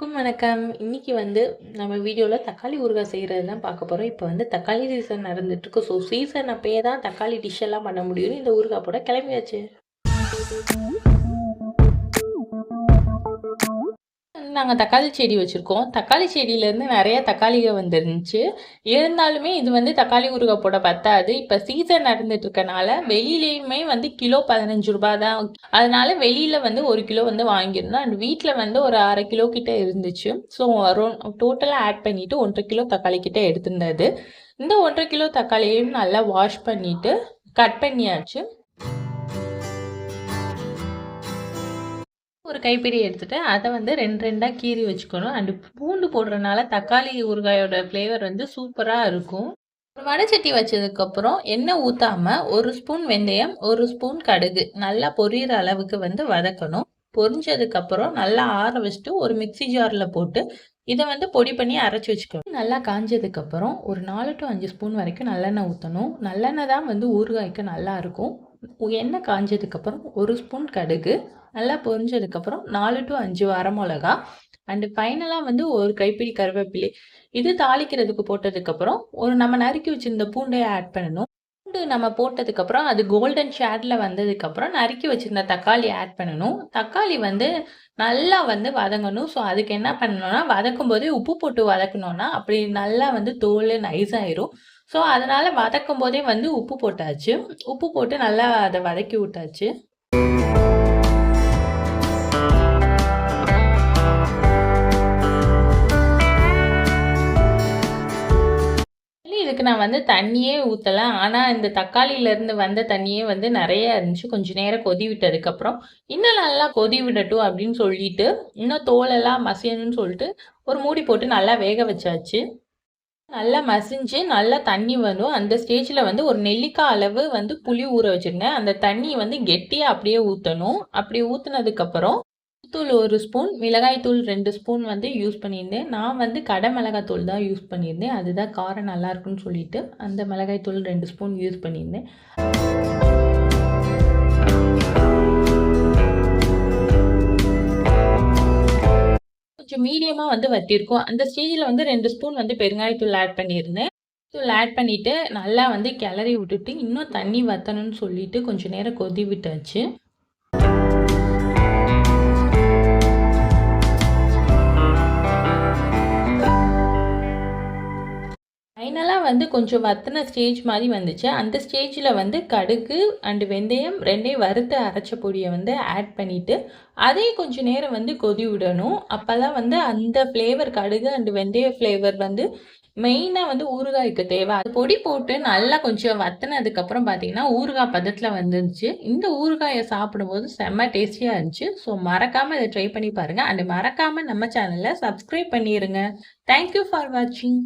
வணக்கம். இன்னைக்கு நம்ம வீடியோல தக்காளி ஊறுகாய் செய்றது தான் பார்க்க போறோம். இப்ப தக்காளி சீசன் நடந்துட்டுருக்கு. சீசன் அப்பயே தான் தக்காளி டிஷ் எல்லாம் பண்ண முடியும்னு இந்த ஊறுகாய் போட கிளம்பியாச்சு. நாங்க தக்காளி செடி வச்சிருக்கோம். தக்காளி செடியிலேருந்து நெறைய தக்காளிக வந்துருந்துச்சு. இருந்தாலுமே இது தக்காளி ஊறுகாய் போட பத்தாது. இப்ப சீசன் நடந்துட்டு இருக்கனால வெளியிலயுமே கிலோ ரூ. 15 தான். அதனால வெளியில 1 கிலோ வாங்கியிருந்தோம். அண்ட் வீட்ல ஒரு 1/2 கிலோ கிட்ட இருந்துச்சு. ஸோ டோட்டலா ஆட் பண்ணிட்டு 1 1/2 கிலோ தக்காளி கிட்ட எடுத்திருந்தது. இந்த 1 1/2 கிலோ தக்காளியையும் நல்லா வாஷ் பண்ணிட்டு கட் பண்ணியாச்சு. ஒரு கைப்பிடி எடுத்துட்டு அதை 2 2 கீறி வச்சுக்கணும். அண்ட் பூண்டு போடுறதுனால தக்காளி ஊறுகாயோட ஃப்ளேவர் சூப்பராக இருக்கும். ஒரு வடைச்சட்டி வச்சதுக்கப்புறம் எண்ணெய் ஊற்றாம 1 ஸ்பூன் வெந்தயம், 1 ஸ்பூன் கடுகு நல்லா பொரியிற அளவுக்கு வதக்கணும். பொரிஞ்சதுக்கப்புறம் நல்லா ஆற வச்சுட்டு ஒரு மிக்சி ஜாரில் போட்டு இதை பொடி பண்ணி அரைச்சி வச்சுக்கணும். நல்லா காஞ்சதுக்கப்புறம் ஒரு 4 to 5 ஸ்பூன் வரைக்கும் நல்லெண்ணெய் ஊற்றணும். நல்லெண்ணெய் தான் ஊறுகாய்க்கு நல்லா இருக்கும். எண்ணெய் காஞ்சதுக்கப்புறம் 1 ஸ்பூன் கடுகு நல்லா பொரிஞ்சதுக்கப்புறம் 4 to 5 வரமிளகா அண்டு ஃபைனலாக ஒரு கைப்பிடி கருவேப்பிலை. இது தாளிக்கிறதுக்கு போட்டதுக்கப்புறம் நம்ம நறுக்கி வச்சிருந்த பூண்டையை ஆட் பண்ணணும். பூண்டு நம்ம போட்டதுக்கப்புறம் அது கோல்டன் ஷேடில் வந்ததுக்கப்புறம் நறுக்கி வச்சிருந்த தக்காளி ஆட் பண்ணணும். தக்காளி நல்லா வதங்கணும். ஸோ அதுக்கு என்ன பண்ணணும்னா வதக்கும் போதே உப்பு போட்டு வதக்கணும்னா அப்படி நல்லா தோல் நைஸ் ஆயிரும். ஸோ அதனால் வதக்கும் போதே உப்பு போட்டாச்சு. உப்பு போட்டு நல்லா அதை வதக்கி விட்டாச்சு. இதுக்கு நான் தண்ணியே ஊற்றல. ஆனால் இந்த தக்காளியிலேருந்து வந்த தண்ணியே நிறைய இருந்துச்சு. கொஞ்சம் நேரம் கொதி விட்டதுக்கப்புறம் இன்னும் நல்லா கொதி விடட்டும் அப்படின்னு சொல்லிட்டு இன்னும் தோலெல்லாம் மசியணும்னு சொல்லிட்டு ஒரு மூடி போட்டு நல்லா வேக வச்சாச்சு. நல்லா மசிஞ்சு நல்லா தண்ணி வரும். அந்த ஸ்டேஜில் ஒரு நெல்லிக்காய் அளவு புளி ஊற வச்சுருந்தேன். அந்த தண்ணி கெட்டியாக அப்படியே ஊற்றணும். அப்படி ஊற்றுனதுக்கப்புறம் தூள் 1 ஸ்பூன், மிளகாய் தூள் 2 ஸ்பூன் யூஸ் பண்ணியிருந்தேன். நான் கடை மிளகாய் தூள் தான் யூஸ் பண்ணியிருந்தேன். அதுதான் காரம் நல்லா இருக்குன்னு சொல்லிட்டு அந்த மிளகாய் தூள் 2 ஸ்பூன் யூஸ் பண்ணியிருந்தேன். கொஞ்சம் மீடியமாக வற்றிருக்கும். அந்த ஸ்டேஜில் 2 ஸ்பூன் பெருங்காயத்தூள் ஆட் பண்ணியிருந்தேன். தூள் ஆட் பண்ணிவிட்டு நல்லா கிளறி விட்டுட்டு இன்னும் தண்ணி வற்றணும்னு சொல்லிட்டு கொஞ்சம் நேரம் கொதி விட்டாச்சு. ஃபைனலாக கொஞ்சம் வத்தின ஸ்டேஜ் மாதிரி வந்துச்சு. அந்த ஸ்டேஜில் கடுகு அண்டு வெந்தயம் 2ஐயும் வறுத்து அரைச்ச பொடியை ஆட் பண்ணிவிட்டு அதையும் கொஞ்சம் நேரம் கொதி விடணும். அப்போ தான் அந்த ஃப்ளேவர் கடுகு அண்டு வெந்தய ஃப்ளேவர் மெயினாக ஊறுகாய்க்கு தேவை. அது பொடி போட்டு நல்லா கொஞ்சம் வத்தினதுக்கப்புறம் பார்த்தீங்கன்னா ஊறுகாய் பதத்தில் வந்துருந்துச்சு. இந்த ஊறுகாயை சாப்பிடும்போது செம்ம டேஸ்டியாக இருந்துச்சு. ஸோ மறக்காமல் இதை ட்ரை பண்ணி பாருங்கள். அண்டு மறக்காமல் நம்ம சேனலை சப்ஸ்கிரைப் பண்ணிடுங்க. தேங்க்யூ ஃபார் வாட்சிங்.